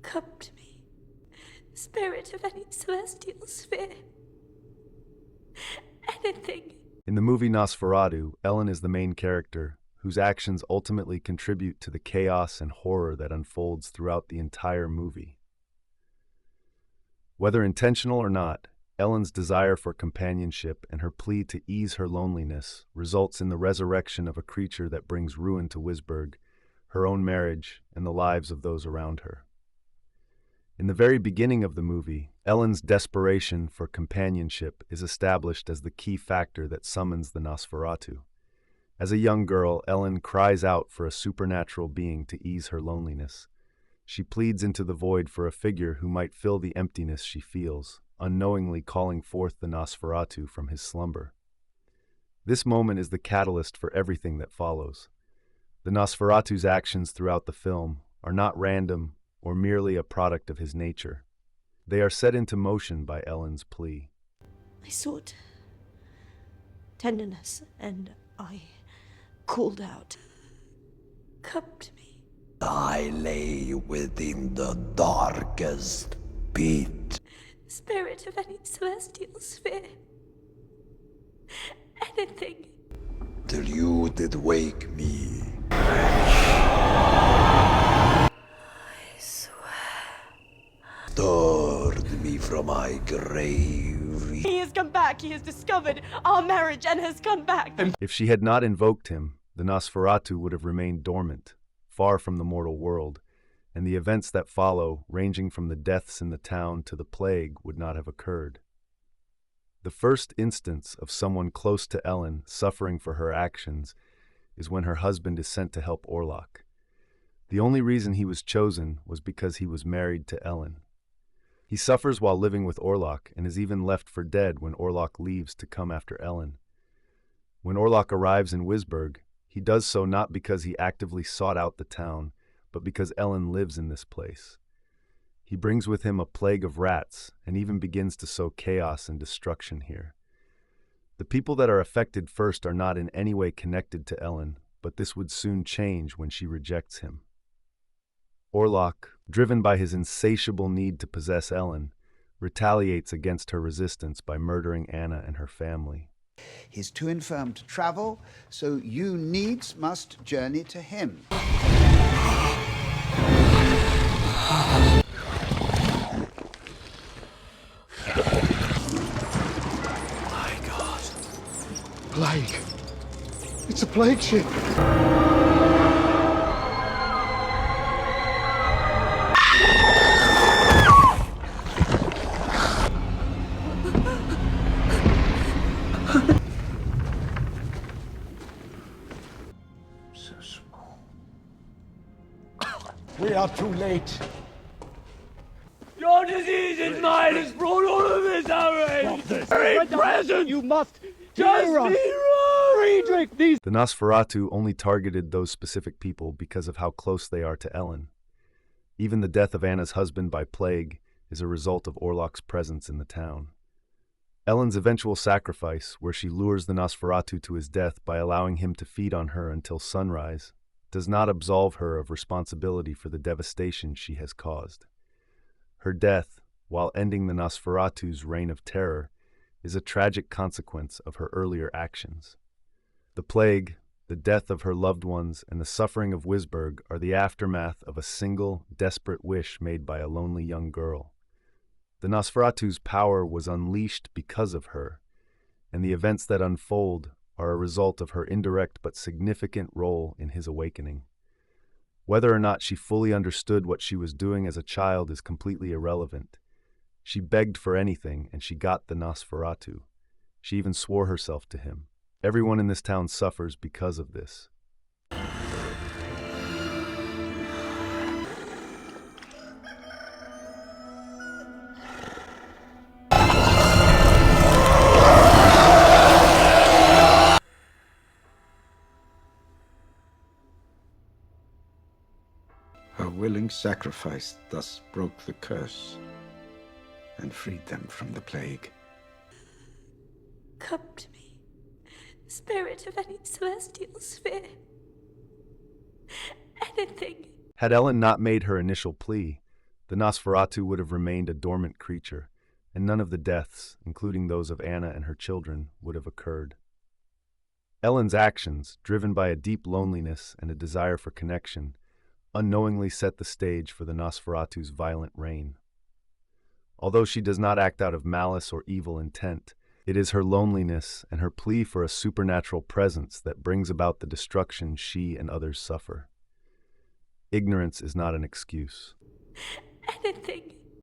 Come to me, spirit of any celestial sphere. Anything. In the movie Nosferatu, Ellen is the main character, whose actions ultimately contribute to the chaos and horror that unfolds throughout the entire movie. Whether intentional or not, Ellen's desire for companionship and her plea to ease her loneliness results in the resurrection of a creature that brings ruin to Wisburg, her own marriage, and the lives of those around her. In the very beginning of the movie, Ellen's desperation for companionship is established as the key factor that summons the Nosferatu. As a young girl, Ellen cries out for a supernatural being to ease her loneliness. She pleads into the void for a figure who might fill the emptiness she feels, unknowingly calling forth the Nosferatu from his slumber. This moment is the catalyst for everything that follows. The Nosferatu's actions throughout the film are not random or merely a product of his nature. They are set into motion by Ellen's plea. I sought tenderness, and I called out. Come to me. I lay within the darkest pit. Spirit of any celestial sphere. Anything. Till you did wake me. Stirred me from my grave. He has come back. He has discovered our marriage and has come back. If she had not invoked him, the Nosferatu would have remained dormant, far from the mortal world, and the events that follow, ranging from the deaths in the town to the plague, would not have occurred. The first instance of someone close to Ellen suffering for her actions is when her husband is sent to help Orlok. The only reason he was chosen was because he was married to Ellen. He suffers while living with Orlok and is even left for dead when Orlok leaves to come after Ellen. When Orlok arrives in Wisburg, he does so not because he actively sought out the town, but because Ellen lives in this place. He brings with him a plague of rats and even begins to sow chaos and destruction here. The people that are affected first are not in any way connected to Ellen, but this would soon change when she rejects him. Orlok, driven by his insatiable need to possess Ellen, retaliates against her resistance by murdering Anna and her family. He's too infirm to travel, so you needs must journey to him. My God. Plague. It's a plague ship. So small. We are too late. Your disease is mine has brought all of this outrage. Very present. You must Just hear us. hero. Friedrich, these... The Nosferatu only targeted those specific people because of how close they are to Ellen. Even the death of Anna's husband by plague is a result of Orlok's presence in the town. Ellen's eventual sacrifice, where she lures the Nosferatu to his death by allowing him to feed on her until sunrise, does not absolve her of responsibility for the devastation she has caused. Her death, while ending the Nosferatu's reign of terror, is a tragic consequence of her earlier actions. The plague, the death of her loved ones, and the suffering of Wisburg are the aftermath of a single, desperate wish made by a lonely young girl. The Nosferatu's power was unleashed because of her, and the events that unfold are a result of her indirect but significant role in his awakening. Whether or not she fully understood what she was doing as a child is completely irrelevant. She begged for anything, and she got the Nosferatu. She even swore herself to him. Everyone in this town suffers because of this. Her willing sacrifice thus broke the curse and freed them from the plague. Come to me, spirit of any celestial sphere. Anything. Had Ellen not made her initial plea, the Nosferatu would have remained a dormant creature, and none of the deaths, including those of Anna and her children, would have occurred. Ellen's actions, driven by a deep loneliness and a desire for connection, unknowingly set the stage for the Nosferatu's violent reign. Although she does not act out of malice or evil intent, it is her loneliness and her plea for a supernatural presence that brings about the destruction she and others suffer. Ignorance is not an excuse. Anything